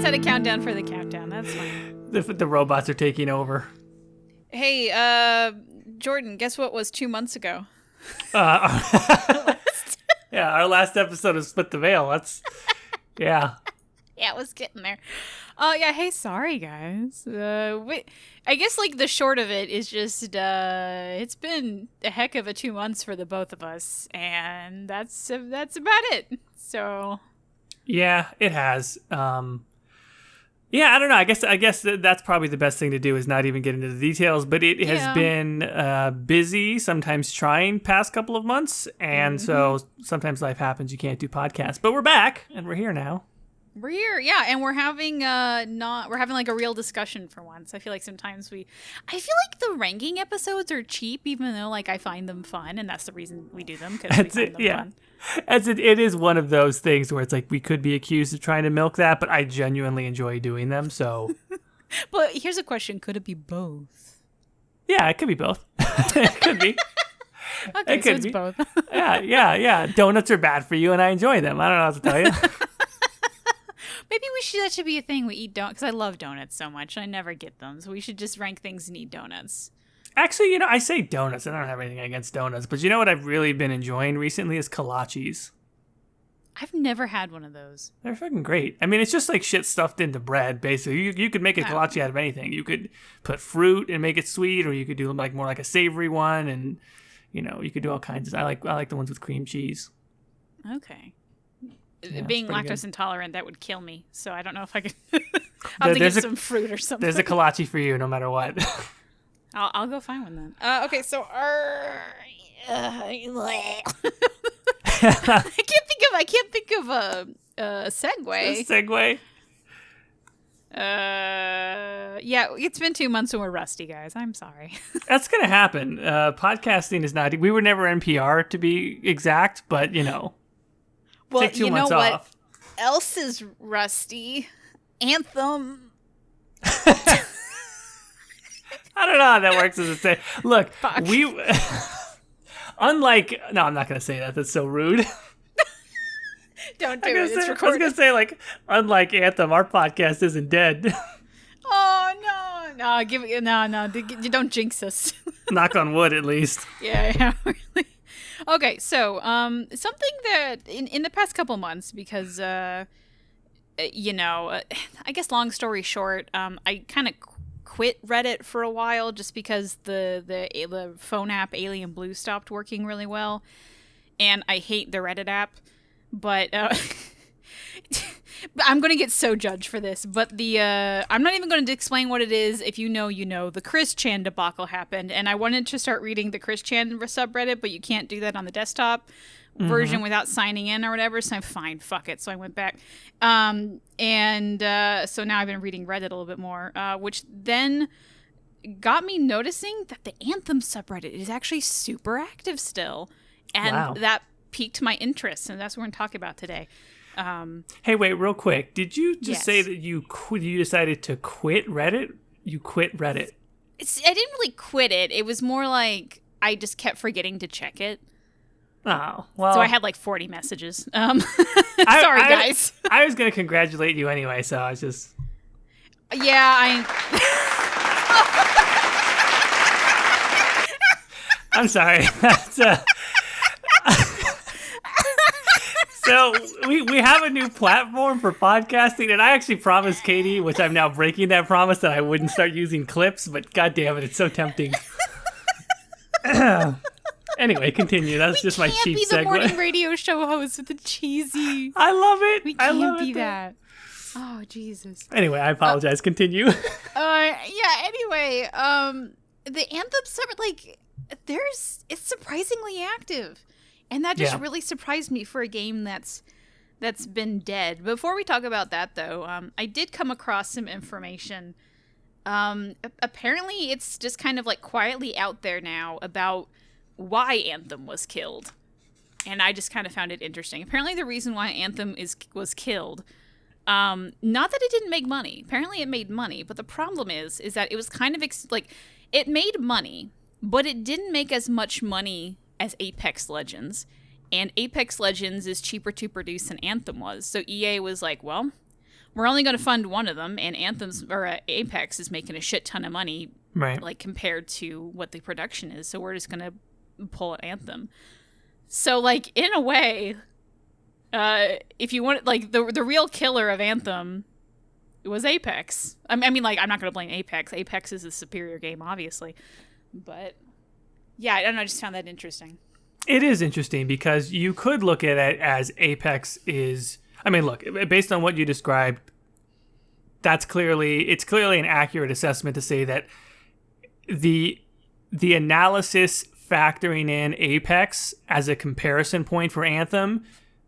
set a countdown for the countdown. That's fine. The robots are taking over. Hey, Jordan, guess what was 2 months ago? Yeah, our last episode of Split the Veil. Yeah. Yeah, it was getting there. Oh, yeah. Hey, sorry, guys. I guess, like, the short of it is just, it's been a heck of a 2 months for the both of us, and that's about it. So. Yeah, it has. Yeah, I don't know. I guess that's probably the best thing to do is not even get into the details, but it has been busy, sometimes trying past couple of months, and so sometimes life happens. You can't do podcasts, but we're back and we're here now. We're here, yeah, and we're having like a real discussion for once. I feel like sometimes I feel like the ranking episodes are cheap, even though like I find them fun, and that's the reason we do them, because we find them fun. It is one of those things where it's like we could be accused of trying to milk that, but I genuinely enjoy doing them. So, but here's a question: could it be both? Yeah, it could be both. It could be. Okay, it so it's both. Yeah. Donuts are bad for you, and I enjoy them. I don't know what to tell you. Maybe that should be a thing. We eat donuts because I love donuts so much. I never get them, so we should just rank things and eat donuts. Actually, I say donuts. I don't have anything against donuts, but you know what I've really been enjoying recently is kolaches. I've never had one of those. They're fucking great. I mean, it's just like shit stuffed into bread, basically. You could make a kolache out of anything. You could put fruit and make it sweet, or you could do like more like a savory one, and you could do all kinds of. I like the ones with cream cheese. Okay. Yeah, being lactose intolerant, that would kill me. So I don't know if I could. I'll have to get some fruit or something. There's a kolache for you, no matter what. I'll go find one then. Okay, so I can't think of a segue. Segue. Yeah, it's been 2 months and we're rusty, guys. I'm sorry. That's gonna happen. Podcasting is not. We were never NPR to be exact, but Well, take 2 months what off. Else is rusty? Anthem. I don't know how that works as a say. Look, we unlike. No, I'm not gonna say that. That's so rude. Don't do it. It's recorded. I was gonna say like, unlike Anthem, our podcast isn't dead. Oh no! Give it no! You don't jinx us. Knock on wood, at least. Yeah, really. Okay, so something that in the past couple months, because I guess long story short, I kind of quit Reddit for a while just because the phone app Alien Blue stopped working really well, and I hate the Reddit app, but I'm going to get so judged for this, but I'm not even going to explain what it is. If you know, the Chris Chan debacle happened, and I wanted to start reading the Chris Chan subreddit, but you can't do that on the desktop version without signing in or whatever, so I'm fine, fuck it. So I went back. So now I've been reading Reddit a little bit more, which then got me noticing that the Anthem subreddit is actually super active still, and that piqued my interest, and that's what we're going to talk about today. Hey, wait, real quick. Did you just say that you decided to quit Reddit? You quit Reddit. I didn't really quit it. It was more like I just kept forgetting to check it. Oh, well. So I had like 40 messages. Sorry, guys. I was going to congratulate you anyway, so I was just... Yeah, I'm sorry. That's So we have a new platform for podcasting, and I actually promised Caitie, which I'm now breaking that promise, that I wouldn't start using clips, but god damn it, it's so tempting. Anyway, continue. That's just my cheap segue. We can't be the morning radio show host with the cheesy. I love it. We can't be that. Oh, Jesus. Anyway, I apologize. Continue. Anyway, the Anthem server, it's surprisingly active. And that just really surprised me for a game that's been dead. Before we talk about that, though, I did come across some information. Apparently, it's just kind of quietly out there now about why Anthem was killed. And I just kind of found it interesting. Apparently, the reason why Anthem was killed, not that it didn't make money. Apparently, it made money. But the problem is that it was kind of it made money, but it didn't make as much money as Apex Legends, and Apex Legends is cheaper to produce than Anthem was. So EA was like, well, we're only going to fund one of them, and Apex is making a shit ton of money, right? Like compared to what the production is. So we're just going to pull Anthem. So like in a way, if you want, like the real killer of Anthem was Apex. I mean, like I'm not going to blame Apex. Apex is a superior game, obviously, but yeah, I don't know. I just found that interesting. It is interesting because you could look at it as Apex is. I mean, look, based on what you described, it's clearly an accurate assessment to say that the analysis factoring in Apex as a comparison point for Anthem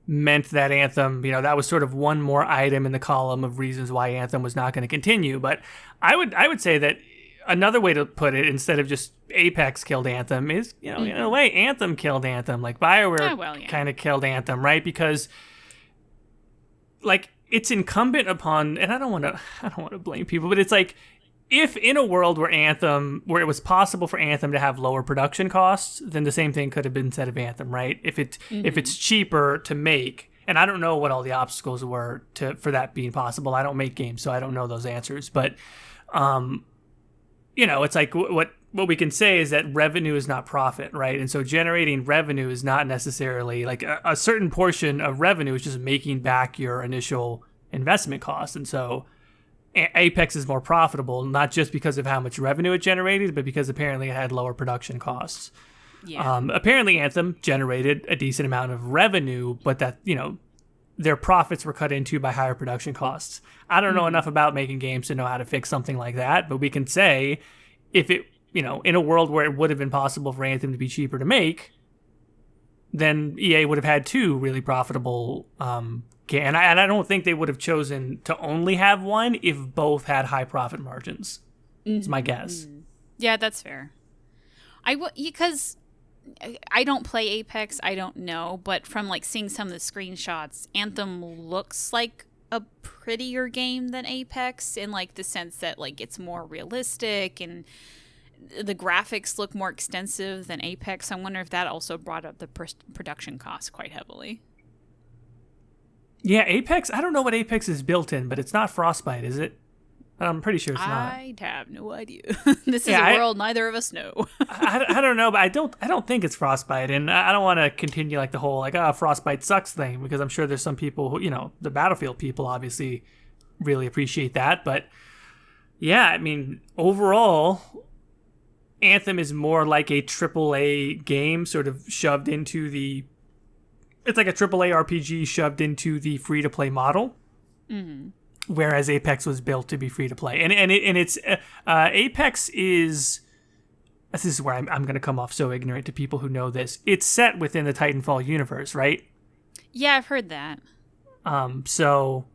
meant that Anthem, that was sort of one more item in the column of reasons why Anthem was not going to continue. But I would say that another way to put it, instead of just Apex killed Anthem, is, in a way, Anthem killed Anthem. Like Bioware kind of killed Anthem, right? Because like it's incumbent upon, and I don't want to blame people, but it's like, if in a world where it was possible for Anthem to have lower production costs, then the same thing could have been said of Anthem, right? If it's cheaper to make, and I don't know what all the obstacles were for that being possible. I don't make games, so I don't know those answers. But, it's like what we can say is that revenue is not profit, right? And so generating revenue is not necessarily like a certain portion of revenue is just making back your initial investment cost. And so Apex is more profitable, not just because of how much revenue it generated, but because apparently it had lower production costs. Yeah. Apparently Anthem generated a decent amount of revenue, but that, their profits were cut into by higher production costs. I don't know enough about making games to know how to fix something like that, but we can say if it, in a world where it would have been possible for Anthem to be cheaper to make, then EA would have had two really profitable and I don't think they would have chosen to only have one if both had high profit margins. It's my guess. Yeah, that's fair. Because I don't play Apex, I don't know, but from like seeing some of the screenshots, Anthem looks like a prettier game than Apex in like the sense that like it's more realistic and the graphics look more extensive than Apex. I wonder if that also brought up the production costs quite heavily. Yeah, Apex, I don't know what Apex is built in, but it's not Frostbite, is it? I'm pretty sure it's not. I have no idea. This is a world neither of us know. I don't know, but I don't think it's Frostbite, and I don't want to continue like the whole like Frostbite sucks thing, because I'm sure there's some people who, the Battlefield people obviously really appreciate that, but yeah, I mean, overall, Anthem is more like a AAA game sort of shoved into the... It's like a AAA RPG shoved into the free-to-play model, whereas Apex was built to be free-to-play. And it's Apex is... This is where I'm going to come off so ignorant to people who know this. It's set within the Titanfall universe, right? Yeah, I've heard that. So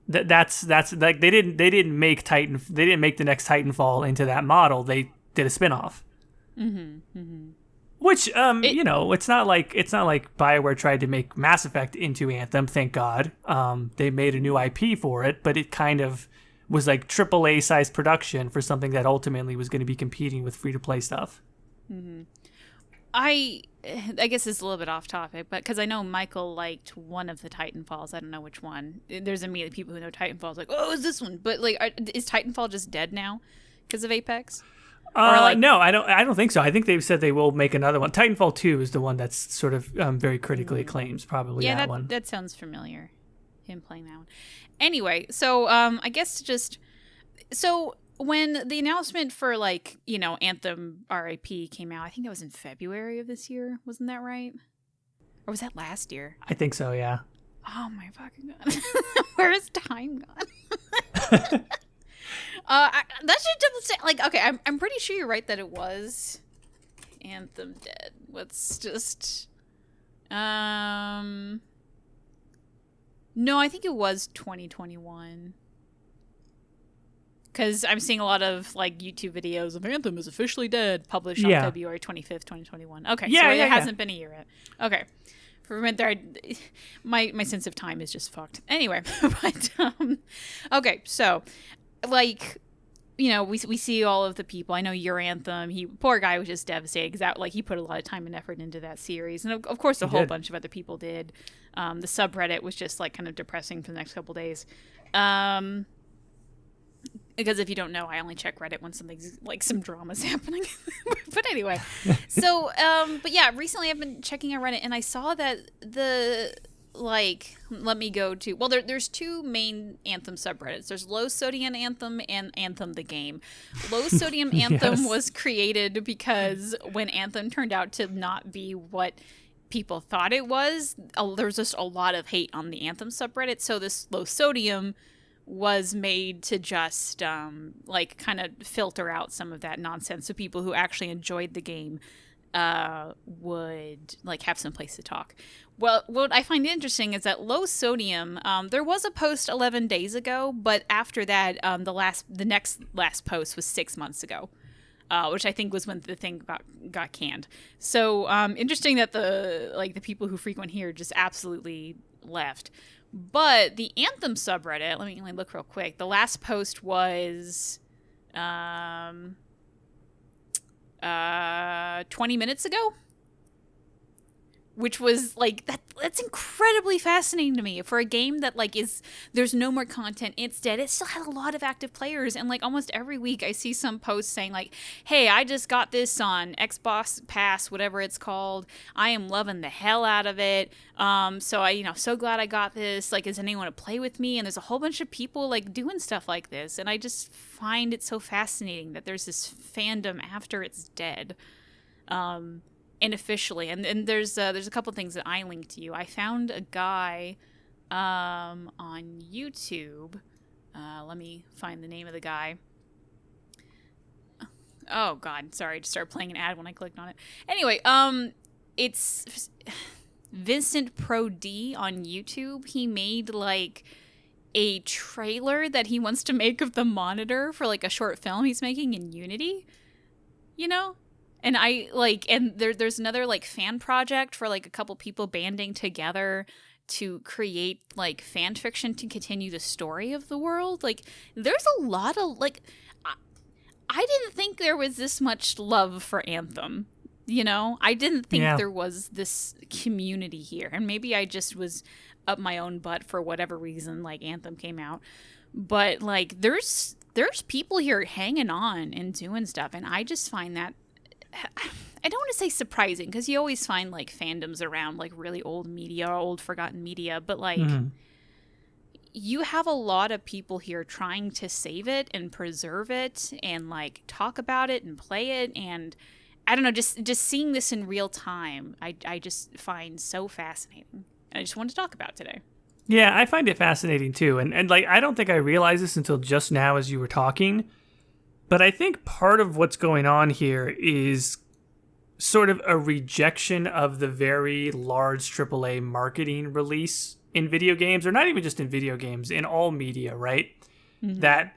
that's like they didn't make the next Titanfall into that model. They did a spinoff. Which, it's not like Bioware tried to make Mass Effect into Anthem, thank God. They made a new IP for it, but it kind of was like AAA size production for something that ultimately was going to be competing with free-to-play stuff. I guess it's a little bit off topic, but because I know Michael liked one of the Titanfalls. I don't know which one. There's immediately people who know Titanfall's like, oh, it's this one. But like, is Titanfall just dead now because of Apex? No, I don't think so. I think they've said they will make another one. Titanfall 2 is the one that's sort of very critically acclaimed, probably that one. That sounds familiar, him playing that one. Anyway, so I guess so when the announcement for like, Anthem RIP came out, I think that was in February of this year. Wasn't that right? Or was that last year? I think so, yeah. Oh my fucking God. Where is time gone? That should double say, like, okay, I'm pretty sure you're right that it was Anthem dead. Let's just no, I think it was 2021. Because I'm seeing a lot of like YouTube videos of Anthem is officially dead, published on February 25th, 2021. Okay, so it hasn't been a year yet. Okay. For a minute there, my sense of time is just fucked. Anyway, but okay, so like, we see all of the people. I know your Anthem. Poor guy was just devastated because he put a lot of time and effort into that series, and of course a whole bunch of other people did. The subreddit was just like kind of depressing for the next couple days. Because if you don't know, I only check Reddit when something's like some drama's happening. But anyway, so but yeah, recently I've been checking out Reddit and I saw that let me go to, well, there's two main Anthem subreddits. There's Low Sodium Anthem and Anthem the Game. Low Sodium Anthem Yes. was created because when Anthem turned out to not be what people thought it was, there's just a lot of hate on the Anthem subreddit. So this Low Sodium was made to just like kind of filter out some of that nonsense, so people who actually enjoyed the game would like have some place to talk. Well, what I find interesting is that Low Sodium, there was a post 11 days ago, but after that, the next last post was 6 months ago, which I think was when the thing got canned. So interesting that the people who frequent here just absolutely left. But the Anthem subreddit, let me look real quick. The last post was 20 minutes ago, which was like that's incredibly fascinating to me for a game that like there's no more content, it's dead. It still has a lot of active players, and like almost every week I see some posts saying like, hey, I just got this on Xbox Pass, whatever it's called, I am loving the hell out of it, so I so glad I got this, like, does anyone want to play with me? And there's a whole bunch of people like doing stuff like this, and I just find it so fascinating that there's this fandom after it's dead. Unofficially, and there's a couple things that I linked to you. I found a guy on YouTube. Let me find the name of the guy. Oh God, sorry, I just started playing an ad when I clicked on it. Anyway, it's Vincent Pro D on YouTube. He made like a trailer that he wants to make of the Monitor for like a short film he's making in Unity. And there's another like fan project for like a couple people banding together to create like fan fiction to continue the story of the world. Like, there's a lot of like, I didn't think there was this much love for Anthem. I didn't think there was this community here, and maybe I just was up my own butt for whatever reason. Like, Anthem came out, but like there's people here hanging on and doing stuff, and I just find that. I don't want to say surprising, because you always find like fandoms around like really old media or old forgotten media, but like you have a lot of people here trying to save it and preserve it and like talk about it and play it, and I don't know, just seeing this in real time, I just find so fascinating. And I just wanted to talk about today. Yeah, I find it fascinating too, and like I don't think I realized this until just now as you were talking. But I think part of what's going on here is sort of a rejection of the very large AAA marketing release in video games, or not even just in video games, in all media, right? Mm-hmm. That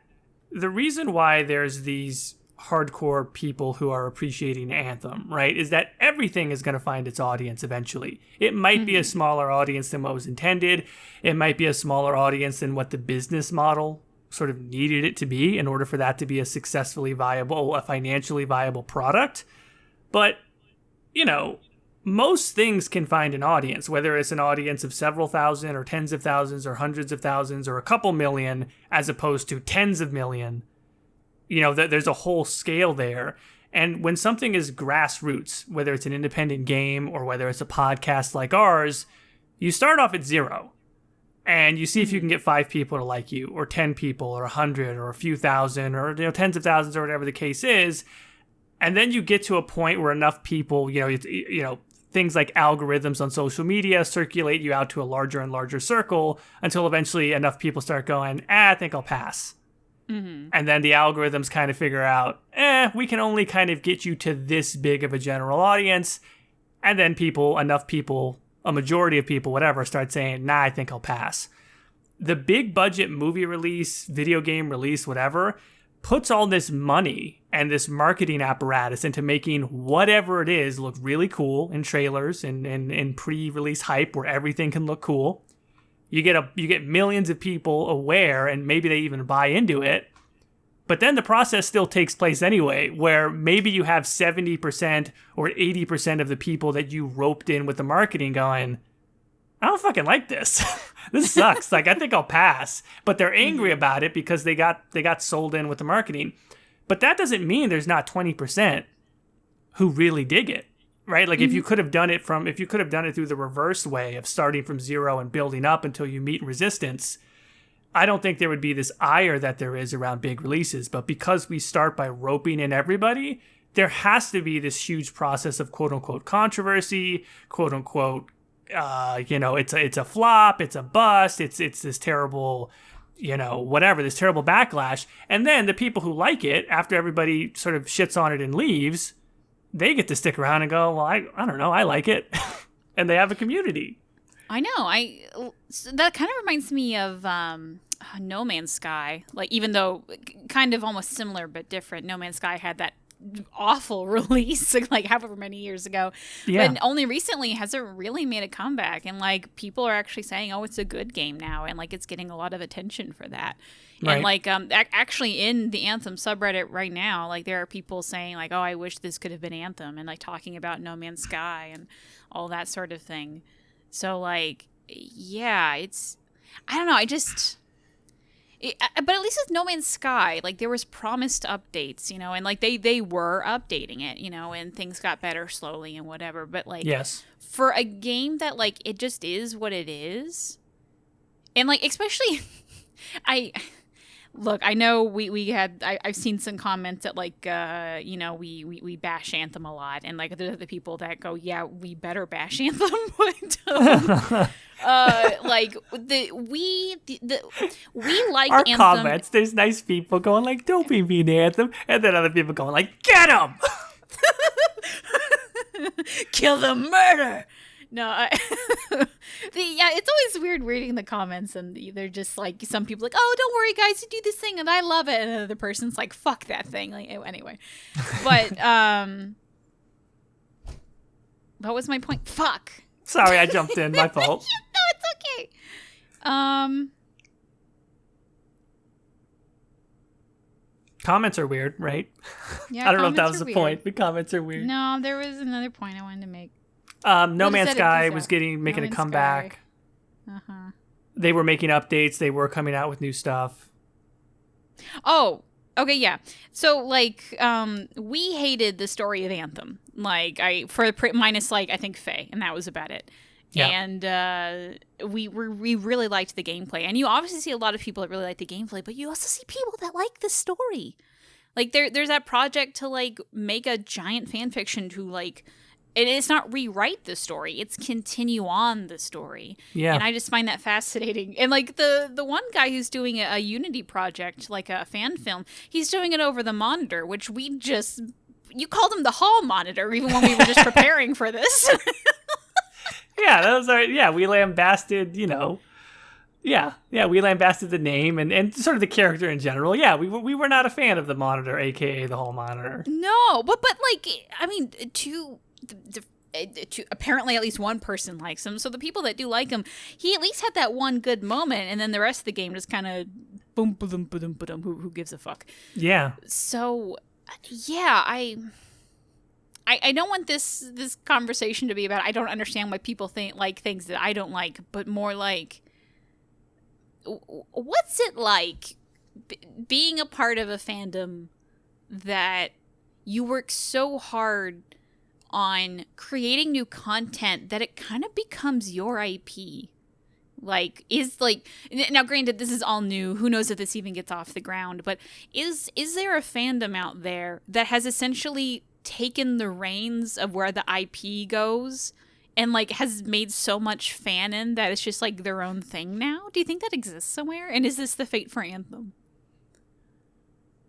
the reason why there's these hardcore people who are appreciating Anthem, right, is that everything is going to find its audience eventually. It might be a smaller audience than what was intended. It might be a smaller audience than what the business model sort of needed it to be in order for that to be a financially viable product. But, most things can find an audience, whether it's an audience of several thousand or tens of thousands or hundreds of thousands or a couple million, as opposed to tens of million. There's a whole scale there. And when something is grassroots, whether it's an independent game or whether it's a podcast like ours, you start off at zero. And you see if you can get 5 people to like you, or 10 people, or 100, or a few thousand, or tens of thousands, or whatever the case is. And then you get to a point where enough people, things like algorithms on social media circulate you out to a larger and larger circle until eventually enough people start going, I think I'll pass. Mm-hmm. And then the algorithms kind of figure out, we can only kind of get you to this big of a general audience. And then enough people, a majority of people, whatever, start saying, I think I'll pass. The big budget movie release, video game release, whatever, puts all this money and this marketing apparatus into making whatever it is look really cool in trailers and pre-release hype where everything can look cool. You get millions of people aware, and maybe they even buy into it. But then the process still takes place anyway, where maybe you have 70% or 80% of the people that you roped in with the marketing going, I don't fucking like this. This sucks. Like, I think I'll pass. But they're angry about it because they got sold in with the marketing. But that doesn't mean there's not 20% who really dig it, right? Like, if you could have done it through the reverse way of starting from zero and building up until you meet resistance, I don't think there would be this ire that there is around big releases. But because we start by roping in everybody, there has to be this huge process of quote unquote controversy, quote unquote, it's a flop, it's a bust, it's this terrible, whatever, this terrible backlash. And then the people who like it, after everybody sort of shits on it and leaves, they get to stick around and go, well, I don't know, I like it. And they have a community. I know. That kind of reminds me of No Man's Sky. Like, even though kind of almost similar but different, No Man's Sky had that awful release like however many years ago, but only recently has it really made a comeback, and like people are actually saying, oh, it's a good game now, and like it's getting a lot of attention for that. Right. And like actually in the Anthem subreddit right now, like there are people saying like, oh, I wish this could have been Anthem, and like talking about No Man's Sky and all that sort of thing. So like, yeah, I don't know, but at least with No Man's Sky, like there was promised updates, and like they were updating it, and things got better slowly and whatever. But like, yes, for a game that like it just is what it is, and like especially, I know I've seen some comments that like we bash Anthem a lot, and like the people that go, yeah, we better bash Anthem, but like we like our Anthem. comments, there's nice people going like, don't be mean to Anthem, and then other people going like, get him. Kill the murder. No, it's always weird reading the comments, and they're just like, some people like, oh, don't worry guys, you do this thing and I love it, and another person's like, fuck that thing. Like, anyway, but what was my point? Fuck. Sorry, I jumped in. My fault. No, it's okay. Comments are weird, right? Yeah, I don't know if that was the point, but comments are weird. No, there was another point I wanted to make. No Man's Sky was making a comeback. Uh-huh. They were making updates. They were coming out with new stuff. Oh, okay, yeah. So, like, we hated the story of Anthem. Like, minus, like, I think Faye, and that was about it. Yeah. And we really liked the gameplay. And you obviously see a lot of people that really like the gameplay, but you also see people that like the story. Like, there's that project to, like, make a giant fan fiction to, like... And it's not rewrite the story; it's continue on the story. Yeah, and I just find that fascinating. And like the one guy who's doing a Unity project, like a fan film, he's doing it over the monitor, which you called him the hall monitor, even when we were just preparing for this. We lambasted, we lambasted the name and sort of the character in general. Yeah, we were not a fan of the monitor, aka the hall monitor. No, but like, I mean, apparently at least one person likes him, so the people that do like him, he at least had that one good moment, and then the rest of the game just kind of boom, boom, boom, boom, who gives a fuck. Yeah. So yeah, I don't want this conversation to be about, I don't understand why people like things that I don't like, but more like, what's it like being a part of a fandom that you work so hard on creating new content that it kind of becomes your IP? Like, now granted, this is all new, who knows if this even gets off the ground, but is there a fandom out there that has essentially taken the reins of where the IP goes and like has made so much fanon that it's just like their own thing now? Do you think that exists somewhere? And is this the fate for Anthem?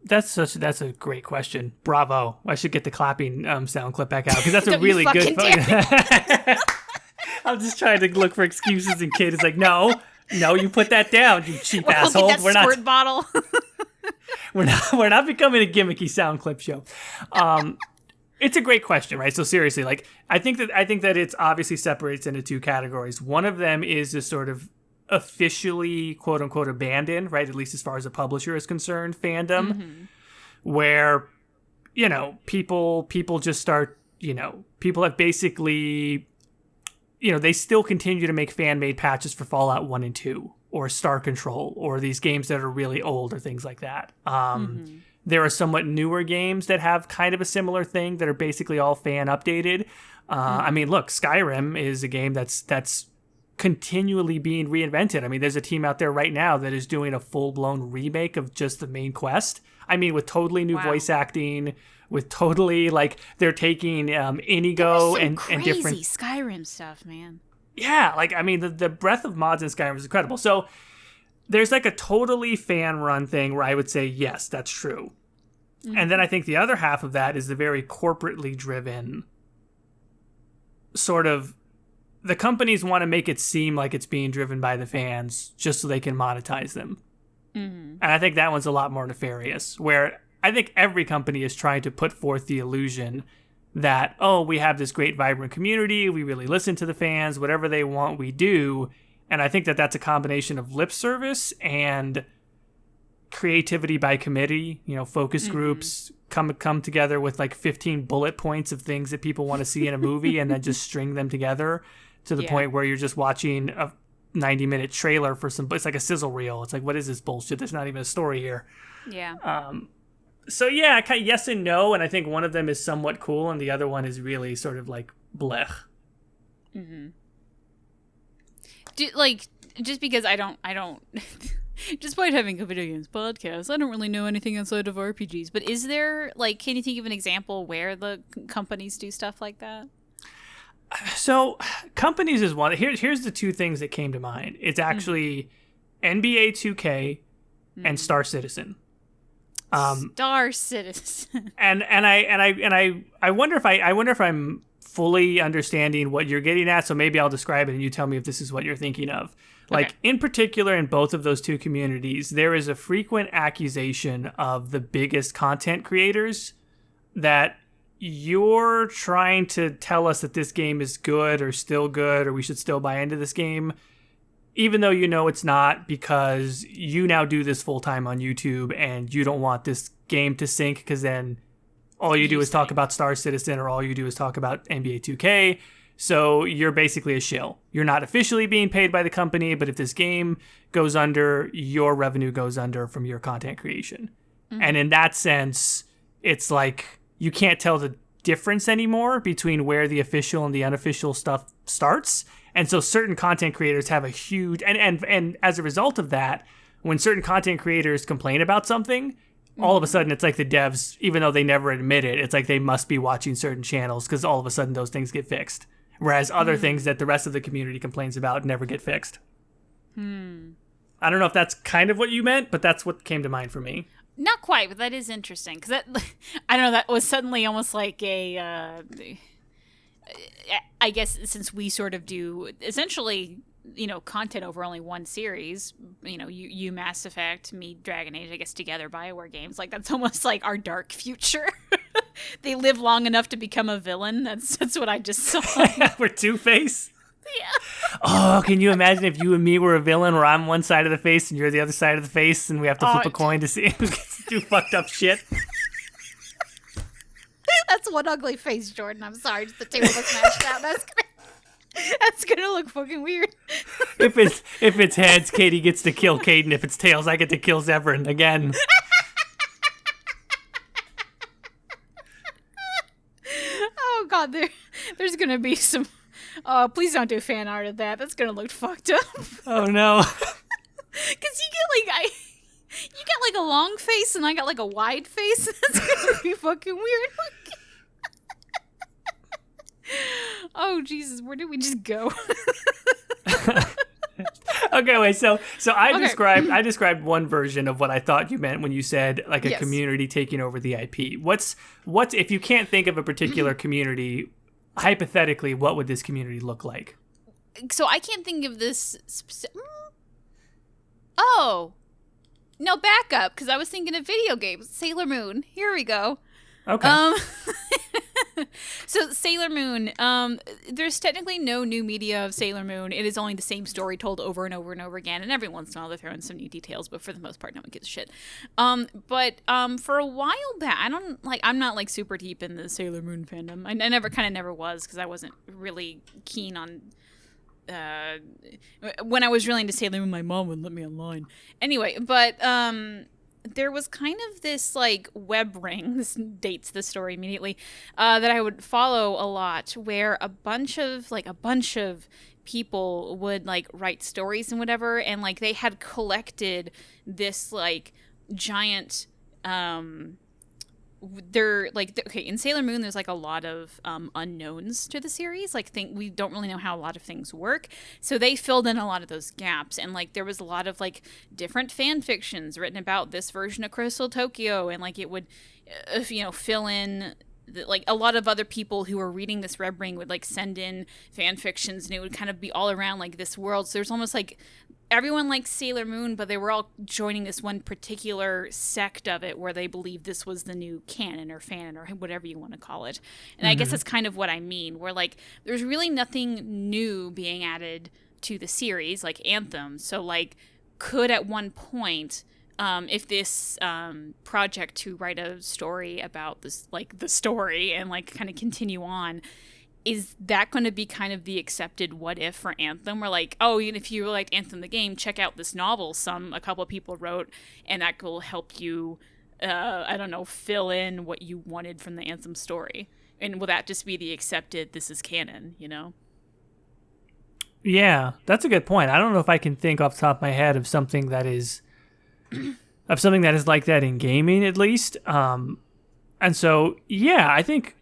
That's a great question. Bravo. I should get the clapping sound clip back out, because that's a really good I'm just trying to look for excuses, and Kate is like, no, you put that down, you cheap asshole. We're not squirt bottle. we're not becoming a gimmicky sound clip show. It's a great question, right? So seriously, like, I think that it's obviously separates into two categories. One of them is this sort of officially quote unquote abandoned, right, at least as far as a publisher is concerned, fandom, where people just start, people have basically they still continue to make fan-made patches for Fallout 1 and 2 or Star Control or these games that are really old or things like that. There are somewhat newer games that have kind of a similar thing that are basically all fan updated. I mean, look, Skyrim is a game that's continually being reinvented. I mean, there's a team out there right now that is doing a full-blown remake of just the main quest. I mean, with totally new voice acting, with totally, like, they're taking Inigo and different Skyrim stuff, man. Yeah, like, I mean, the breadth of mods in Skyrim is incredible. So there's like a totally fan-run thing where I would say, yes, that's true. And then I think the other half of that is the very corporately driven sort of, the companies want to make it seem like it's being driven by the fans just so they can monetize them. And I think that one's a lot more nefarious, where I think every company is trying to put forth the illusion that, oh, we have this great, vibrant community, we really listen to the fans, whatever they want, we do. And I think that that's a combination of lip service and creativity by committee, focus groups come together with like 15 bullet points of things that people want to see in a movie and then just string them together to the point where you're just watching a 90-minute trailer for it's like a sizzle reel. It's like, what is this bullshit? There's not even a story here. Yeah. So yeah, kind of yes and no, and I think one of them is somewhat cool and the other one is really sort of like blech. Just because I don't despite having a video games podcast, I don't really know anything outside of RPGs. But is there, like, can you think of an example where the companies do stuff like that? So companies is one. Here's the two things that came to mind. It's actually NBA 2K and Star Citizen. Star Citizen. and I wonder if I'm fully understanding what you're getting at. So maybe I'll describe it and you tell me if this is what you're thinking of. Like, in particular, in both of those two communities, there is a frequent accusation of the biggest content creators that you're trying to tell us that this game is good or still good or we should still buy into this game, even though it's not, because you now do this full-time on YouTube and you don't want this game to sink because then all you do is talk about Star Citizen or all you do is talk about NBA 2K. So you're basically a shill. You're not officially being paid by the company, but if this game goes under, your revenue goes under from your content creation. And in that sense, it's like you can't tell the difference anymore between where the official and the unofficial stuff starts. And so certain content creators have a huge... And as a result of that, when certain content creators complain about something, all of a sudden it's like the devs, even though they never admit it, it's like they must be watching certain channels because all of a sudden those things get fixed. Whereas other things that the rest of the community complains about never get fixed. I don't know if that's kind of what you meant, but that's what came to mind for me. Not quite, but that is interesting. Because that, I don't know, that was suddenly almost like a... I guess since we sort of do essentially, content over only one series, you Mass Effect, me Dragon Age, I guess together Bioware games, like that's almost like our dark future. They live long enough to become a villain. That's what I just saw. We're Two-Face. Yeah. Oh, can you imagine if you and me were a villain where I'm one side of the face and you're the other side of the face and we have to flip a coin to see who gets to do fucked up shit? That's one ugly face, Jordan. I'm sorry. Just the two of us mashed out. That's gonna look fucking weird. If it's heads, Caitie gets to kill Caden. If it's tails, I get to kill Zevran again. Oh god, there's gonna be some. Oh, please don't do fan art of that. That's gonna look fucked up. Oh no. Because you get like a long face and I got like a wide face. That's gonna be fucking weird. Oh Jesus, where did we just go? Okay, wait. So I described one version of what I thought you meant when you said like a community taking over the IP. What's if you can't think of a particular community, hypothetically, what would this community look like? So I can't think of this. Oh. No, back up, because I was thinking of video games. Sailor Moon. Here we go. Okay. So Sailor Moon, there's technically no new media of Sailor Moon. It is only the same story told over and over and over again, and every once in a while they throw in some new details, but for the most part, no one gives a shit. But for a while back, I'm not like super deep in the Sailor Moon fandom. I never was, because I wasn't really keen on when I was really into Sailor Moon, my mom wouldn't let me online. Anyway, but there was kind of this like web ring. This dates the story immediately. That I would follow a lot, where a bunch of people would like write stories and whatever, and like they had collected this like giant. They're like, okay, in Sailor Moon there's like a lot of unknowns to the series, like we don't really know how a lot of things work, so they filled in a lot of those gaps, and like there was a lot of like different fan fictions written about this version of Crystal Tokyo, and like it would fill in like a lot of other people who were reading this web ring would like send in fan fictions, and it would kind of be all around like this world. So there's almost like everyone likes Sailor Moon, but they were all joining this one particular sect of it where they believed this was the new canon or fanon or whatever you want to call it. And I guess that's kind of what I mean, where like there's really nothing new being added to the series, like Anthem. So like could at one point, if this project to write a story about this, like the story and like kind of continue on, is that going to be kind of the accepted what if for Anthem? Where like, oh, even if you liked Anthem the game, check out this novel a couple of people wrote, and that will help you, fill in what you wanted from the Anthem story. And will that just be the accepted, this is canon, Yeah, that's a good point. I don't know if I can think off the top of my head of something that is like that in gaming, at least. And so, yeah, I think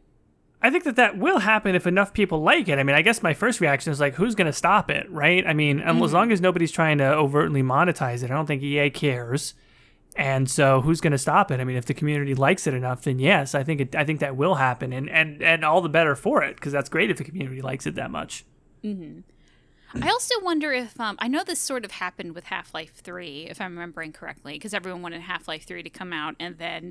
that will happen if enough people like it. I mean, I guess my first reaction is like, who's going to stop it, right? I mean, as long as nobody's trying to overtly monetize it, I don't think EA cares. And so who's going to stop it? I mean, if the community likes it enough, then yes, I think that will happen, and all the better for it, because that's great if the community likes it that much. Mm-hmm. I also wonder if, I know this sort of happened with Half-Life 3, if I'm remembering correctly, because everyone wanted Half-Life 3 to come out, and then,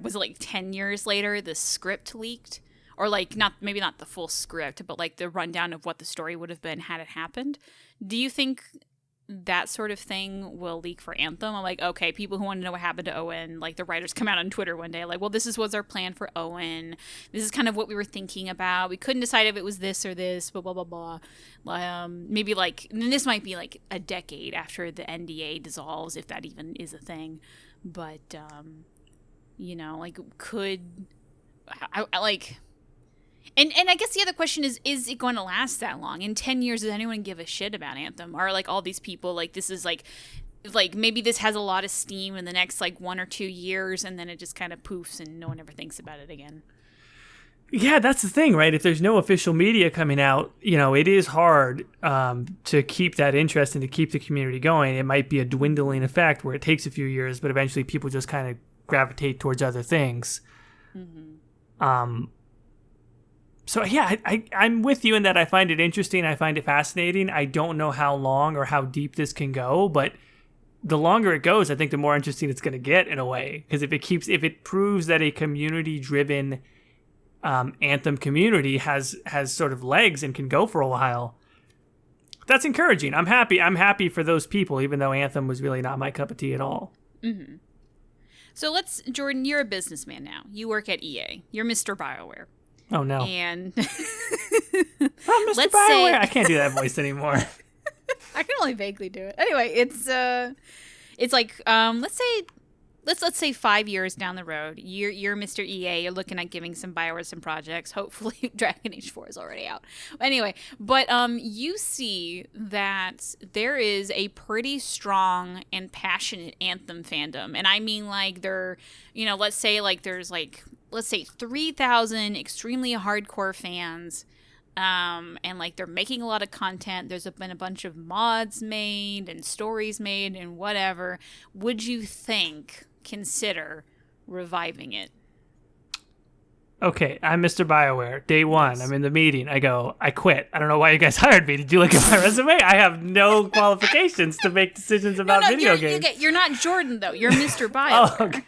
was it like 10 years later, the script leaked? Or like, maybe not the full script, but like the rundown of what the story would have been had it happened. Do you think that sort of thing will leak for Anthem? I'm like, okay, people who want to know what happened to Owen, like the writers come out on Twitter one day, like, well, this was our plan for Owen. This is kind of what we were thinking about. We couldn't decide if it was this or this, blah, blah, blah, blah. Maybe like, and this might be like a decade after the NDA dissolves, if that even is a thing. But, like, And I guess the other question is it going to last that long? In 10 years, does anyone give a shit about Anthem? Or, like, all these people, like, this is, like maybe this has a lot of steam in the next, like, 1 or 2 years, and then it just kind of poofs and no one ever thinks about it again. Yeah, that's the thing, right? If there's no official media coming out, it is hard to keep that interest and to keep the community going. It might be a dwindling effect where it takes a few years, but eventually people just kind of gravitate towards other things. Mm-hmm. So yeah, I'm with you in that I find it interesting. I find it fascinating. I don't know how long or how deep this can go, but the longer it goes, I think the more interesting it's going to get in a way. Because if it proves that a community-driven Anthem community has sort of legs and can go for a while, that's encouraging. I'm happy for those people, even though Anthem was really not my cup of tea at all. Mm-hmm. So Jordan, you're a businessman now. You work at EA. You're Mr. Bioware. Oh, no. And Mr. Bioware. I can't do that voice anymore. I can only vaguely do it. Anyway, it's like, let's say 5 years down the road, you're Mr. EA, you're looking at giving some Bioware some projects. Hopefully Dragon Age 4 is already out. Anyway, but you see that there is a pretty strong and passionate Anthem fandom. And I mean, like, let's say 3,000 extremely hardcore fans, and like they're making a lot of content. There's been a bunch of mods made and stories made and whatever. Would you consider reviving it? Okay, I'm Mr. Bioware. Day one, I'm in the meeting. I go, I quit. I don't know why you guys hired me. Did you look at my resume? I have no qualifications to make decisions about video games. You're not Jordan, though. You're Mr. Bioware. Oh, okay.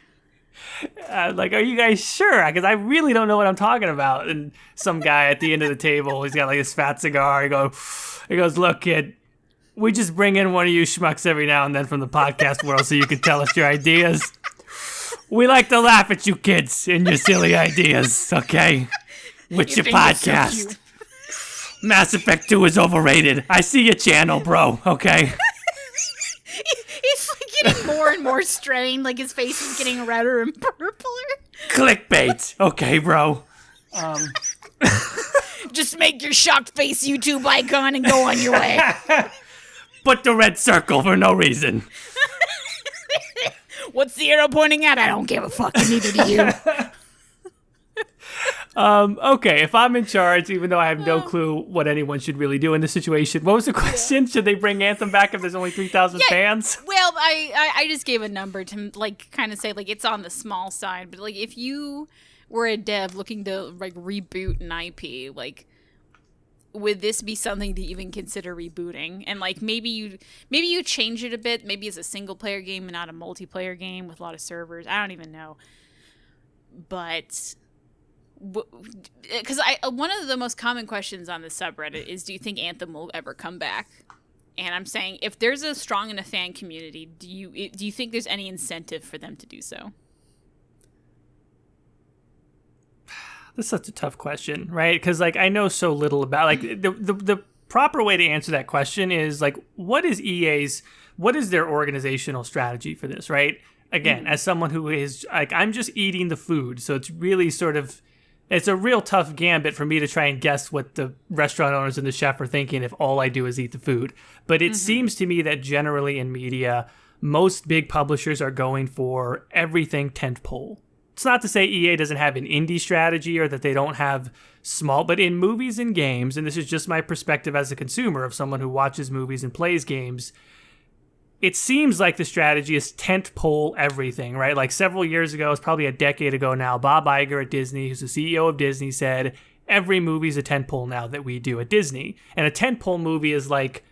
Like, are you guys sure? Because I really don't know what I'm talking about. And some guy at the end of the table, he's got like this fat cigar. He goes, look, kid, we just bring in one of you schmucks every now and then from the podcast world so you can tell us your ideas. We like to laugh at you kids and your silly ideas, okay? With your podcast. So Mass Effect 2 is overrated. I see your channel, bro. Okay. He's like getting more and more strained. Like his face is getting redder and purpler. Clickbait. Okay, bro. Just make your shocked face YouTube icon and go on your way. Put the red circle for no reason. What's the arrow pointing at? I don't give a fuck. Neither do you. Okay, if I'm in charge, even though I have no clue what anyone should really do in this situation, what was the question? Should they bring Anthem back if there's only 3,000 fans? Well, I just gave a number to like kind of say like it's on the small side, but like if you were a dev looking to like reboot an IP, like would this be something to even consider rebooting? And like maybe you change it a bit, maybe it's a single player game and not a multiplayer game with a lot of servers. I don't even know, but. Because one of the most common questions on the subreddit is, do you think Anthem will ever come back? And I'm saying, if there's a strong enough fan community, do you think there's any incentive for them to do so? That's such a tough question, right? Because like I know so little about like the proper way to answer that question is like, what is their organizational strategy for this, right? Again, as someone who is like, I'm just eating the food, so it's really sort of. It's a real tough gambit for me to try and guess what the restaurant owners and the chef are thinking if all I do is eat the food. But it seems to me that generally in media, most big publishers are going for everything tentpole. It's not to say EA doesn't have an indie strategy or that they don't have small, but in movies and games, and this is just my perspective as a consumer of someone who watches movies and plays games, it seems like the strategy is tentpole everything, right? Like several years ago, it's probably a decade ago now, Bob Iger at Disney, who's the CEO of Disney, said, every movie's a tentpole now that we do at Disney. And a tentpole movie is like,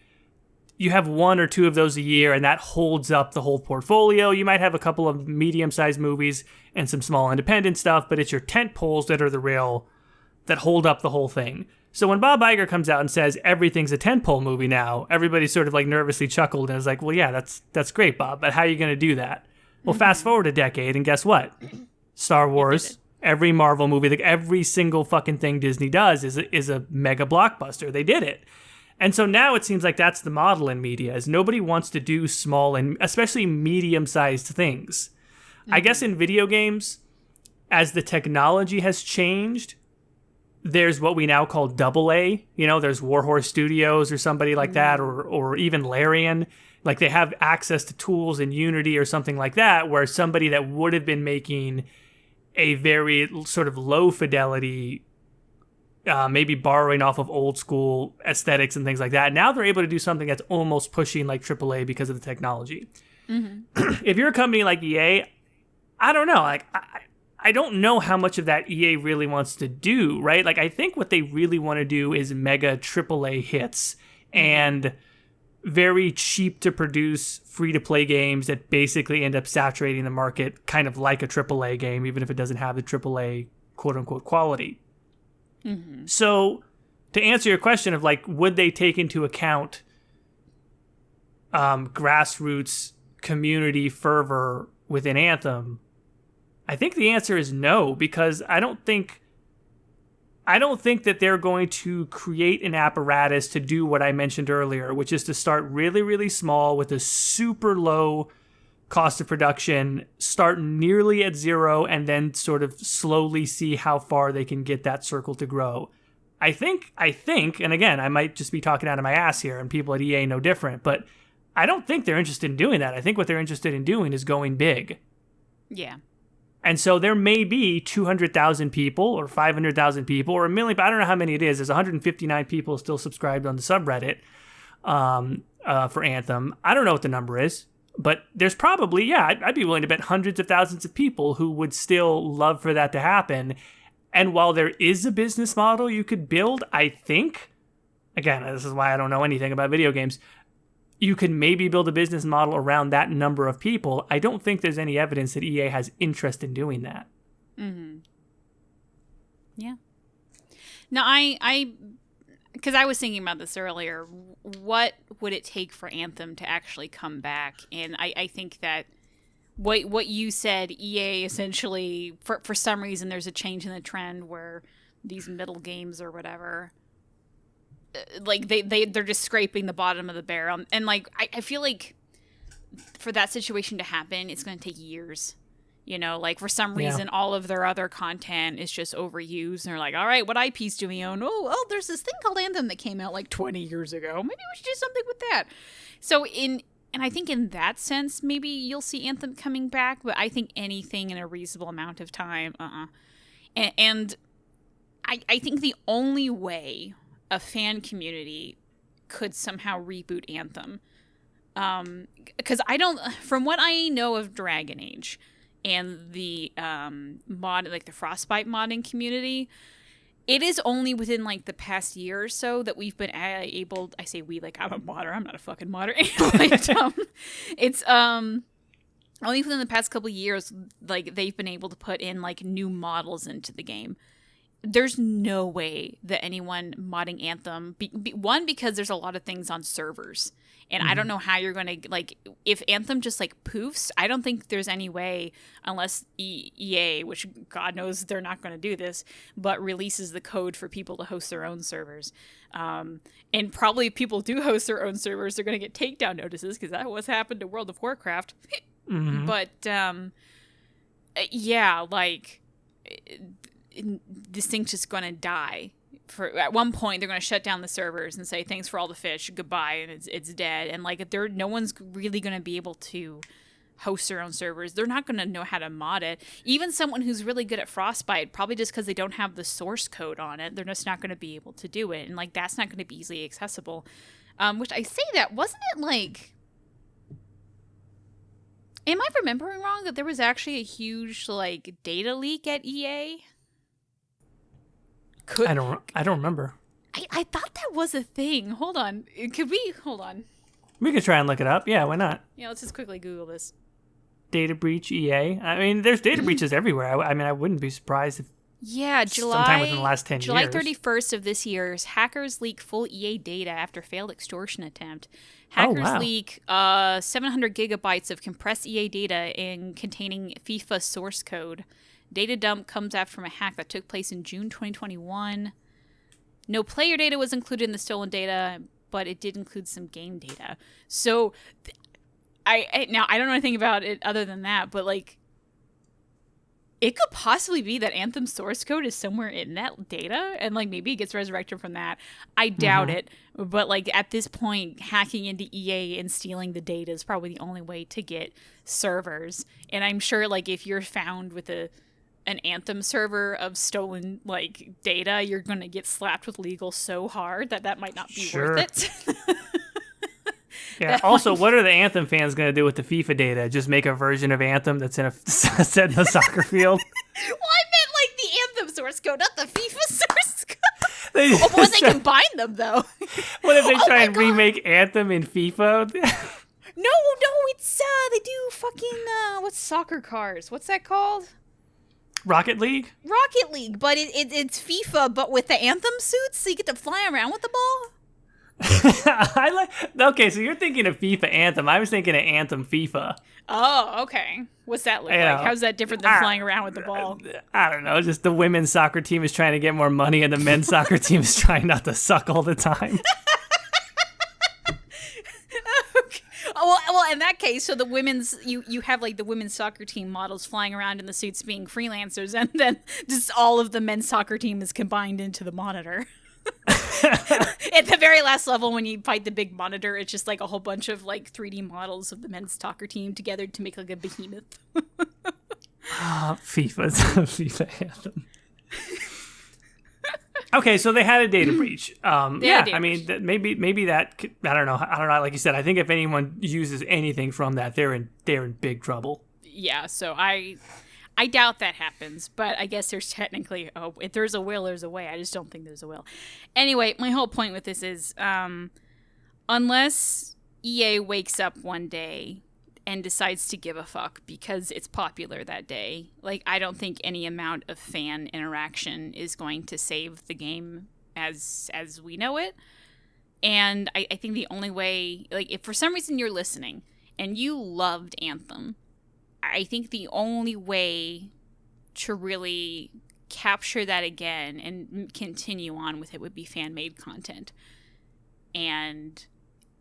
you have one or two of those a year, and that holds up the whole portfolio. You might have a couple of medium-sized movies and some small independent stuff, but it's your tentpoles that are the real, that hold up the whole thing. So when Bob Iger comes out and says everything's a tentpole movie now, everybody sort of like nervously chuckled and was like, well, yeah, that's great, Bob, but how are you going to do that? Well, fast forward a decade, and guess what? Star Wars, every Marvel movie, like every single fucking thing Disney does is a mega blockbuster. They did it. And so now it seems like that's the model in media, is nobody wants to do small and especially medium-sized things. I guess in video games, as the technology has changed, there's what we now call AA. You know, there's Warhorse Studios or somebody like that, or even Larian. Like they have access to tools in Unity or something like that, where somebody that would have been making a very sort of low fidelity, maybe borrowing off of old school aesthetics and things like that, now they're able to do something that's almost pushing like AAA because of the technology. If you're a company like EA, I don't know. Like I don't know how much of that EA really wants to do, right? Like, I think what they really want to do is mega AAA hits and very cheap to produce free-to-play games that basically end up saturating the market kind of like a AAA game, even if it doesn't have the AAA quote-unquote quality. So, to answer your question of, like, would they take into account grassroots community fervor within Anthem? I think the answer is no, because I don't think that they're going to create an apparatus to do what I mentioned earlier, which is to start really, really small with a super low cost of production, start nearly at zero, and then sort of slowly see how far they can get that circle to grow. I think, and again, I might just be talking out of my ass here, and people at EA know different, but I don't think they're interested in doing that. I think what they're interested in doing is going big. Yeah. And so there may be 200,000 people or 500,000 people or a million, but I don't know how many it is. There's 159 people still subscribed on the subreddit for Anthem. I don't know what the number is, but there's probably, I'd be willing to bet hundreds of thousands of people who would still love for that to happen. And while there is a business model you could build, I think, again, this is why I don't know anything about video games, you can maybe build a business model around that number of people. I don't think there's any evidence that EA has interest in doing that. Yeah. Now, because I was thinking about this earlier, what would it take for Anthem to actually come back? And I think that what you said, EA essentially, for some reason, there's a change in the trend where these middle games or whatever like they're just scraping the bottom of the barrel. And like I feel like for that situation to happen, it's going to take years. You know, like for some reason, all of their other content is just overused. And they're like, all right, what IPs do we own? Oh, there's this thing called Anthem that came out like 20 years ago. Maybe we should do something with that. So and I think in that sense, maybe you'll see Anthem coming back. But I think anything in a reasonable amount of time, And I think the only way a fan community could somehow reboot Anthem, because from what I know of Dragon Age and the like the Frostbite modding community, it is only within like the past year or so that we've been able. I say we, like I'm a modder. I'm not a fucking modder. It's only within the past couple of years, like they've been able to put in like new models into the game. There's no way that anyone modding Anthem, one, because there's a lot of things on servers, and I don't know how you're going to, like, if Anthem just like poofs, I don't think there's any way, unless EA, which God knows they're not going to do this, but releases the code for people to host their own servers. And probably if people do host their own servers, they're going to get takedown notices, because that was happened to World of Warcraft. But yeah, like this thing's just gonna die. At one point, they're gonna shut down the servers and say thanks for all the fish, goodbye, and it's dead. And like, no one's really gonna be able to host their own servers. They're not gonna know how to mod it. Even someone who's really good at Frostbite, probably just because they don't have the source code on it, they're just not gonna be able to do it. And like, that's not gonna be easily accessible. Which I say that, wasn't it like? Am I remembering wrong that there was actually a huge like data leak at EA? I don't remember. I thought that was a thing. Hold on. Hold on. We could try and look it up. Yeah, why not? Yeah, let's just quickly Google this. Data breach EA. I mean, there's data breaches everywhere. I mean, I wouldn't be surprised if sometime within the last 10 July years. July 31st of this year, hackers leak full EA data after failed extortion attempt. Hackers leak 700 gigabytes of compressed EA data containing FIFA source code. Data dump comes after from a hack that took place in June 2021. No player data was included in the stolen data, but it did include some game data. So, now I don't know anything about it other than that, but like, it could possibly be that Anthem source code is somewhere in that data, and like maybe it gets resurrected from that. I doubt it, but like at this point, hacking into EA and stealing the data is probably the only way to get servers. And I'm sure like if you're found with an Anthem server of stolen like data, you're gonna get slapped with legal so hard that might not be worth it. Yeah. Also, what are the Anthem fans going to do with the FIFA data? Just make a version of Anthem that's set in a soccer field? Well, I meant like the Anthem source code, not the FIFA source code. Or they combine them, though. What if they try and remake Anthem in FIFA? No, it's they do fucking what's soccer cars? What's that called? Rocket League, but it's FIFA, but with the Anthem suits, so you get to fly around with the ball. Okay, so you're thinking of FIFA Anthem. I was thinking of Anthem FIFA. Oh, okay. What's that look like? How's that different than flying around with the ball? I don't know. Just the women's soccer team is trying to get more money, and the men's soccer team is trying not to suck all the time. Okay. Well, in that case, so the women's you have like the women's soccer team models flying around in the suits being freelancers, and then just all of the men's soccer team is combined into the monitor. At the very last level, when you fight the big monitor, it's just like a whole bunch of like 3D models of the men's soccer team together to make like a behemoth. FIFA Anthem. Okay, so they had a data breach. I mean, maybe that. I don't know. Like you said, I think if anyone uses anything from that, they're in big trouble. Yeah. So I doubt that happens, but I guess there's technically, if there's a will, there's a way. I just don't think there's a will. Anyway, my whole point with this is, unless EA wakes up one day and decides to give a fuck because it's popular that day, like, I don't think any amount of fan interaction is going to save the game as we know it. And I think the only way, like, if for some reason you're listening and you loved Anthem, I think the only way to really capture that again and continue on with it would be fan-made content. and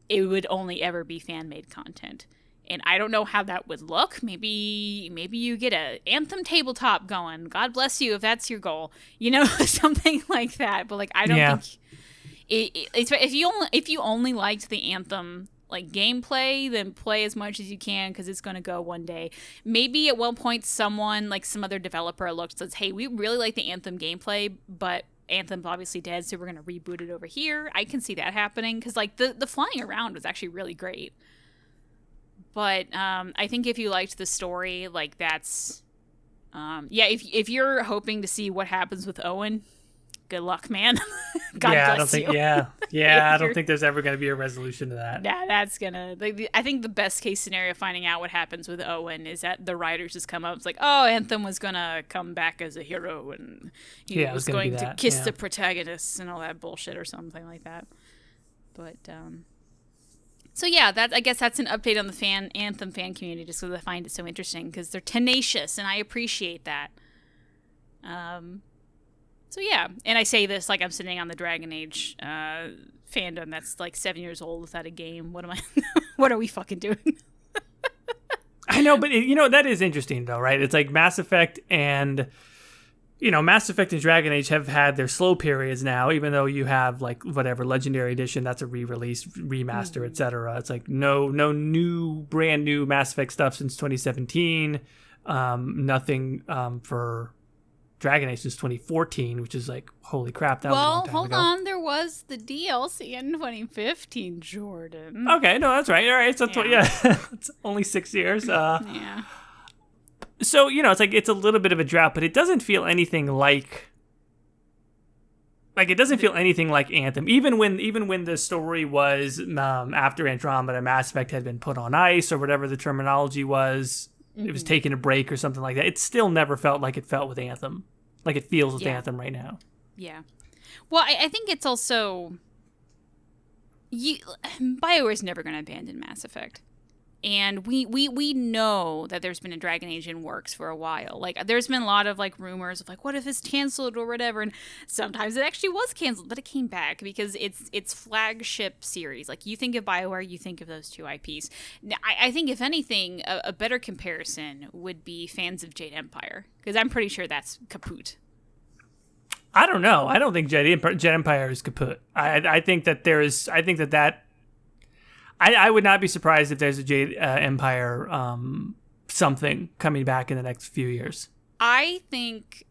it would only ever be fan-made content. And I don't know how that would look. Maybe you get a Anthem tabletop going. God bless you if that's your goal. Something like that. But like, I don't think if you only liked the Anthem like gameplay, then play as much as you can because it's going to go one day. Maybe at one point someone like some other developer looks and says, "Hey, we really like the Anthem gameplay, but Anthem's obviously dead, so we're going to reboot it over here." I can see that happening because like the flying around was actually really great. But I think if you liked the story, like that's, if you're hoping to see what happens with Owen, good luck, man. God bless you. I don't think there's ever going to be a resolution to that. Yeah, that's gonna. I think the best case scenario finding out what happens with Owen is that the writers just come up. It's like, oh, Anthem was gonna come back as a hero, and he was going to kiss the protagonists and all that bullshit or something like that. But so yeah, I guess that's an update on the Anthem fan community, just because I find it so interesting because they're tenacious, and I appreciate that. So yeah, and I say this like I'm sitting on the Dragon Age fandom that's like 7 years old without a game. What am I? What are we fucking doing? I know, but that is interesting though, right? It's like Mass Effect and Dragon Age have had their slow periods now, even though you have like whatever Legendary Edition, that's a re-release, remaster, etc. It's like no brand new Mass Effect stuff since 2017. Nothing for Dragon Age since 2014, which is like, holy crap, that was a long time hold ago. on, there was the DLC in 2015, Jordan. Okay, no, that's right. All right, so it's only 6 years. Yeah. So, it's like it's a little bit of a drought, but it doesn't feel anything like it doesn't feel anything like Anthem. Even when the story was after Andromeda, Mass Effect had been put on ice or whatever the terminology was, it was taking a break or something like that. It still never felt like it felt with Anthem, like it feels with Anthem right now. Yeah. Well, I think it's also BioWare's never going to abandon Mass Effect. And we know that there's been a Dragon Age in works for a while. Like, there's been a lot of, like, rumors of, like, what if it's canceled or whatever? And sometimes it actually was canceled, but it came back because it's flagship series. Like, you think of BioWare, you think of those two IPs. Now, I think, if anything, a better comparison would be fans of Jade Empire. Because I'm pretty sure that's kaput. I don't know. I don't think Jade Empire is kaput. I think that there is... I think that... I would not be surprised if there's a Jade Empire something coming back in the next few years. I think...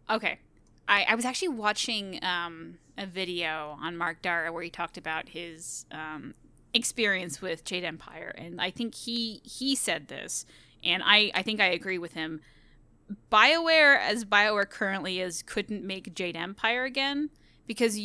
Okay. I was actually watching a video on Mark Dara where he talked about his experience with Jade Empire, and I think he said this, and I think I agree with him. BioWare, as BioWare currently is, couldn't make Jade Empire again. Because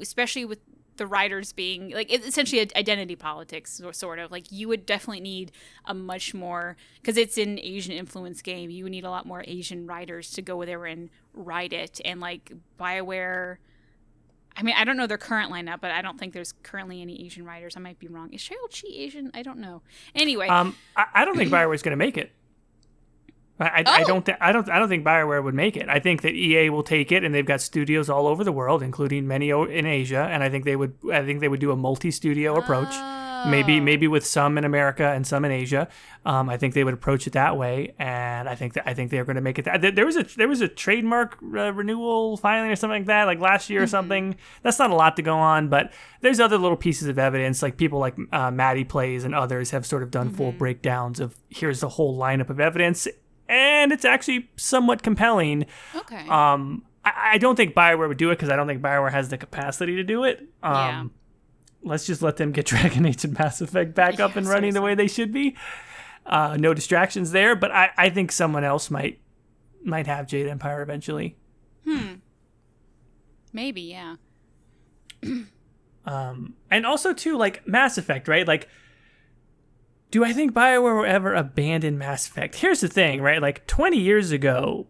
especially with the writers being, like, it's essentially identity politics, sort of. Like, you would definitely need a much more, because it's an Asian influence game, you would need a lot more Asian writers to go there and write it. And, like, BioWare, I mean, I don't know their current lineup, but I don't think there's currently any Asian writers. I might be wrong. Is Cheryl Chi Asian? I don't know. Anyway. I don't think BioWare's going to make it. I don't think BioWare would make it. I think that EA will take it, and they've got studios all over the world, including many in Asia. And I think they would do a multi-studio approach, maybe with some in America and some in Asia. I think they would approach it that way, and I think they're going to make it. There was a trademark renewal filing or something like that, like last year or something. That's not a lot to go on, but there's other little pieces of evidence, like people like Maddie Plays and others have sort of done full breakdowns of here's the whole lineup of evidence. And it's actually somewhat compelling. Okay. I don't think BioWare would do it because I don't think BioWare has the capacity to do it. Let's just let them get Dragon Age and Mass Effect back up and running the way they should be. No distractions there, but I think someone else might have Jade Empire eventually. Maybe, yeah. And also too, like Mass Effect, right? Like, do I think BioWare will ever abandon Mass Effect? Here's the thing, right? Like 20 years ago,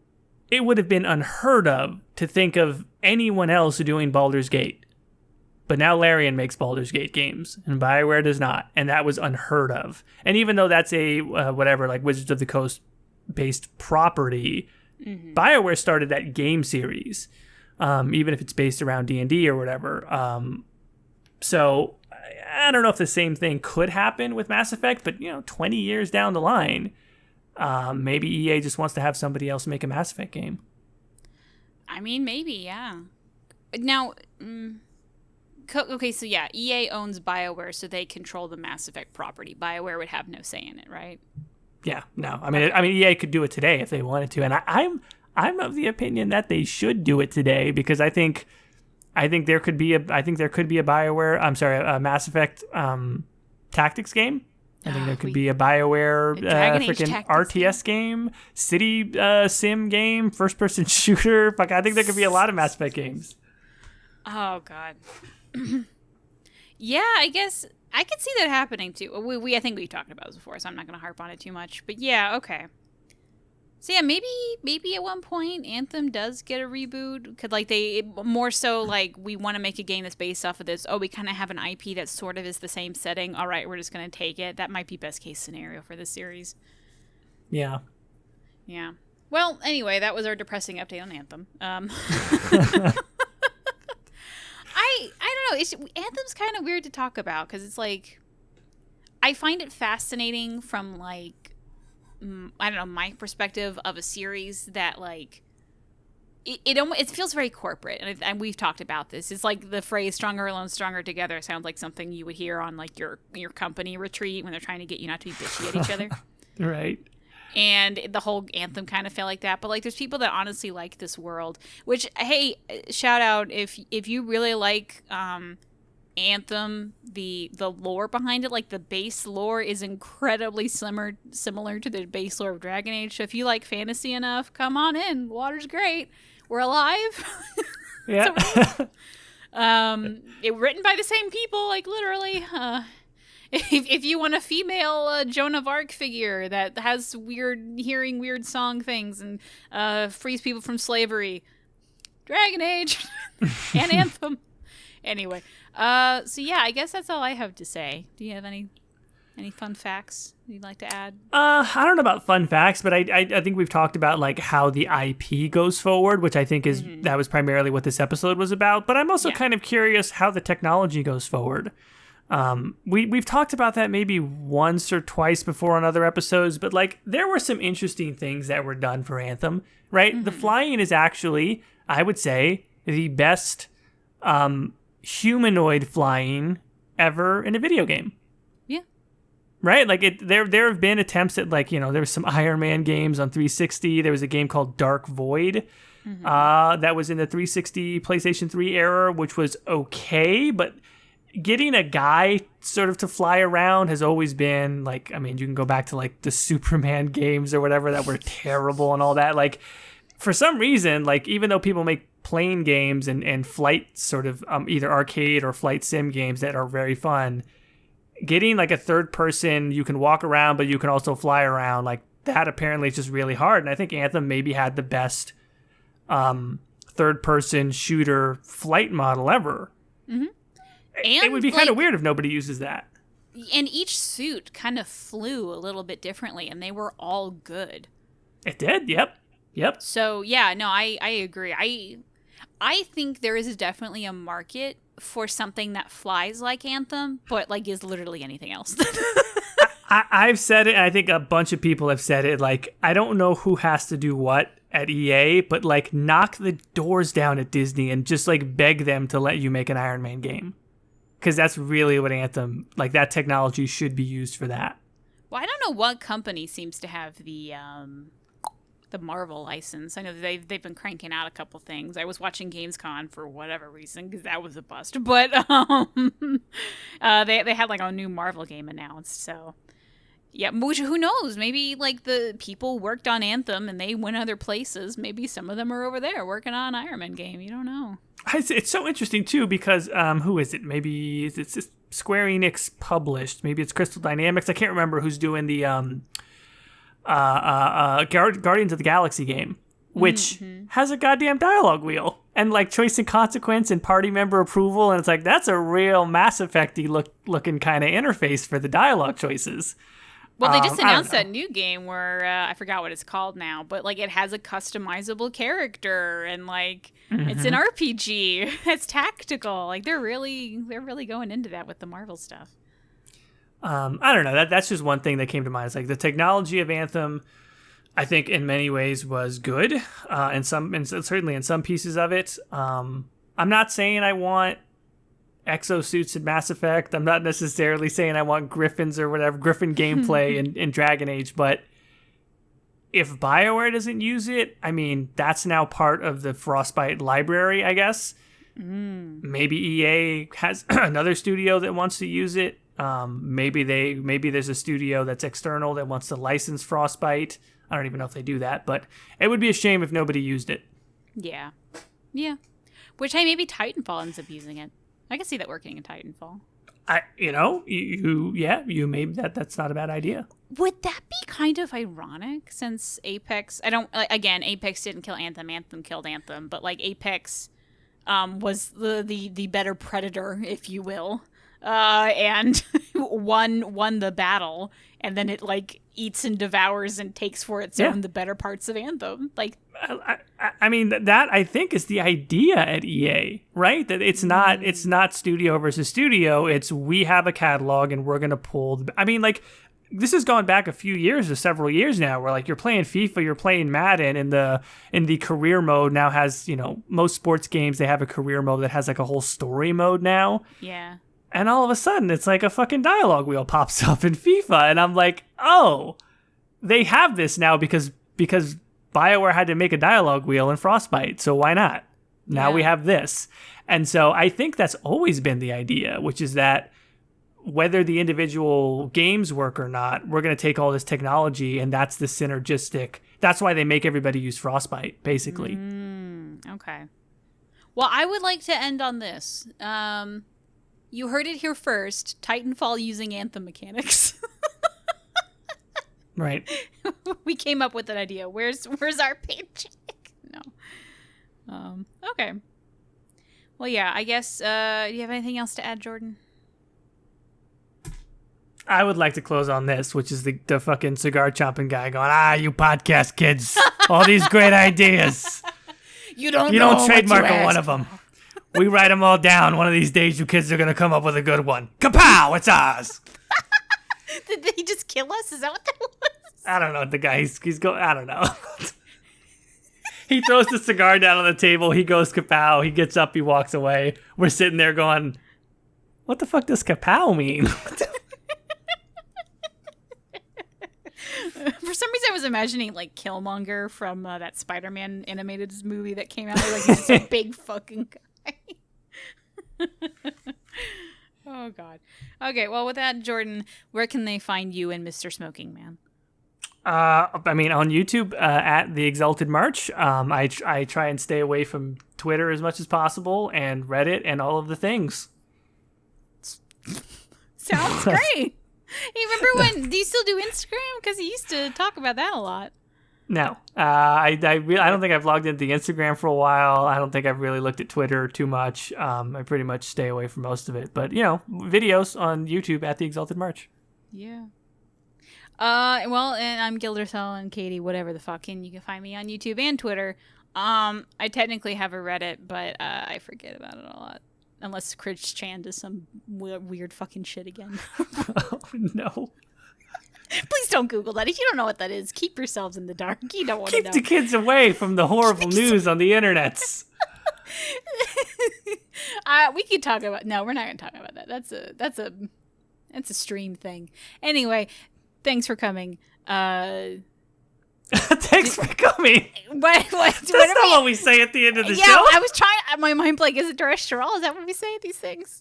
it would have been unheard of to think of anyone else doing Baldur's Gate. But now Larian makes Baldur's Gate games, and BioWare does not, and that was unheard of. And even though that's a like Wizards of the Coast based property, BioWare started that game series. even if it's based around D&D or whatever. So I don't know if the same thing could happen with Mass Effect, but 20 years down the line, maybe EA just wants to have somebody else make a Mass Effect game. I mean, maybe, yeah. Now, okay, so yeah, EA owns Bioware, so they control the Mass Effect property. Bioware would have no say in it, right? Yeah, no. I mean, EA could do it today if they wanted to, and I'm of the opinion that they should do it today because I think there could be a Bioware. I'm sorry, a Mass Effect tactics game. I think there could be a Bioware freaking RTS game, city sim game, first person shooter. Fuck, I think there could be a lot of Mass Effect games. Oh God. Yeah, I guess I could see that happening too. I think we've talked about this before, so I'm not going to harp on it too much. But yeah, okay. So yeah, maybe at one point Anthem does get a reboot. Could they more so we want to make a game that's based off of this. Oh, we kind of have an IP that sort of is the same setting. All right, we're just going to take it. That might be best case scenario for this series. Yeah. Yeah. Well, anyway, that was our depressing update on Anthem. I don't know. Anthem's kind of weird to talk about because it's I find it fascinating from I don't know, my perspective of a series that it feels very corporate, and we've talked about this. It's the phrase "stronger alone, stronger together" sounds like something you would hear on your company retreat when they're trying to get you not to be bitchy at each other. Right. And the whole Anthem kind of felt like that, but there's people that honestly like this world. Which, hey, shout out if you really like Anthem, the lore behind it, the base lore is incredibly similar to the base lore of Dragon Age. So if you like fantasy enough, come on in. Water's great. We're alive. Yeah. It written by the same people, literally. If you want a female Joan of Arc figure that has hearing weird song things and frees people from slavery, Dragon Age and Anthem. Anyway, so yeah, I guess that's all I have to say. Do you have any fun facts you'd like to add? I don't know about fun facts, but I think we've talked about how the IP goes forward, which I think is that was primarily what this episode was about. But I'm also kind of curious how the technology goes forward. We've talked about that maybe once or twice before on other episodes, but there were some interesting things that were done for Anthem, right? Mm-hmm. The flying is actually, I would say, the best humanoid flying ever in a video game. Yeah. Right? There have been attempts at there was some Iron Man games on 360. There was a game called Dark Void. Mm-hmm. That was in the 360 PlayStation 3 era, which was okay, but getting a guy sort of to fly around has always been you can go back to the Superman games or whatever that were terrible and all that. For some reason, even though people make plane games and flight sort of either arcade or flight sim games that are very fun, getting a third person, you can walk around, but you can also fly around, that apparently is just really hard. And I think Anthem maybe had the best third person shooter flight model ever. Mm-hmm. And it would be kind of weird if nobody uses that. And each suit kind of flew a little bit differently, and they were all good. It did, yep. So, yeah, no, I agree. I think there is definitely a market for something that flies like Anthem, but is literally anything else. I've said it, and I think a bunch of people have said it. I don't know who has to do what at EA, but knock the doors down at Disney and just beg them to let you make an Iron Man game. Because that's really what Anthem, that technology should be used for that. Well, I don't know what company seems to have the Marvel license. I know they've been cranking out a couple things. I was watching Gamescom for whatever reason because that was a bust. But they had a new Marvel game announced. So yeah, who knows? Maybe the people worked on Anthem and they went other places. Maybe some of them are over there working on an Iron Man game. You don't know. It's so interesting too because who is it? Maybe it's Square Enix published. Maybe it's Crystal Dynamics. I can't remember who's doing the Guardians of the Galaxy game, which has a goddamn dialogue wheel and choice and consequence and party member approval, and it's that's a real Mass Effect-y looking kind of interface for the dialogue choices. Well, they just announced that new game where I forgot what it's called now, but like it has a customizable character and like it's an RPG. It's tactical. Like they're really going into that with the Marvel stuff. I don't know. That's just one thing that came to mind. It's like the technology of Anthem, I think in many ways was good, and certainly in some pieces of it. I'm not saying I want exosuits in Mass Effect. I'm not necessarily saying I want Griffins or whatever, Griffin gameplay in Dragon Age, but if Bioware doesn't use it, I mean, that's now part of the Frostbite library, I guess. Maybe EA has another studio that wants to use it. Maybe there's a studio that's external that wants to license Frostbite. I don't even know if they do that, but it would be a shame if nobody used it. Yeah. Which, hey, maybe Titanfall ends up using it. I can see that working in Titanfall. You maybe that's not a bad idea. Would that be kind of ironic since Apex? Apex didn't kill Anthem. Anthem killed Anthem, but like Apex was the better predator, if you will, and won the battle, and then it like eats and devours and takes for its own the better parts of Anthem. Like, I mean that I think is the idea at EA, right? That it's not studio versus studio. It's we have a catalog and we're gonna pull. I mean, like this has gone back a few years to several years now, where like you're playing FIFA, you're playing Madden, and the career mode now has, most sports games they have a career mode that has like a whole story mode now. Yeah. And all of a sudden, it's like a fucking dialogue wheel pops up in FIFA. And I'm like, oh, they have this now because BioWare had to make a dialogue wheel in Frostbite. So why not? Now we have this. And so I think that's always been the idea, which is that whether the individual games work or not, we're going to take all this technology and that's the synergistic. That's why they make everybody use Frostbite, basically. Okay. Well, I would like to end on this. You heard it here first. Titanfall using Anthem mechanics. Right. We came up with that idea. Where's our paycheck? No. Okay. Well, yeah, I guess, do you have anything else to add, Jordan? I would like to close on this, which is the fucking cigar chomping guy going, you podcast kids, all these great ideas. You don't trademark one of them. We write them all down. One of these days, you kids are going to come up with a good one. Kapow! It's ours. Did he just kill us? Is that what that was? I don't know. The guy, he's going, I don't know. He throws the cigar down on the table. He goes kapow. He gets up. He walks away. We're sitting there going, what the fuck does kapow mean? For some reason, I was imagining like Killmonger from that Spider-Man animated movie that came out. Like he's just a big fucking guy. Oh God. Okay. Well, with that, Jordan, where can they find you and Mr. Smoking Man? I mean, on YouTube at the Exalted March. I try and stay away from Twitter as much as possible, and Reddit, and all of the things. Sounds great. Hey, remember do you still do Instagram? Because you used to talk about that a lot. No, I don't think I've logged into the Instagram for a while. I don't think I've really looked at Twitter too much. I pretty much stay away from most of it. But, videos on YouTube at the Exalted March. Yeah. Well, and I'm Ghildirthalen and Caitie, whatever the fuck, and you can find me on YouTube and Twitter. I technically have a Reddit, but I forget about it a lot. Unless Chris Chan does some weird fucking shit again. Oh, no. Please don't Google that. If you don't know what that is, keep yourselves in the dark. You don't want to know. Keep the kids away from the horrible news on the internets. We could talk about... No, we're not going to talk about that. That's a stream thing. Anyway, thanks for coming. Thanks for coming. That's not what we say at the end of the show. Yeah, I was trying... My mind like, is it Terrestrial? Is that what we say at these things?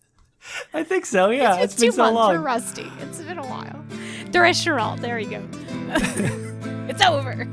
I think so, yeah. It's been so long. We're rusty. It's been a while. Terrestrial. There you go. It's over.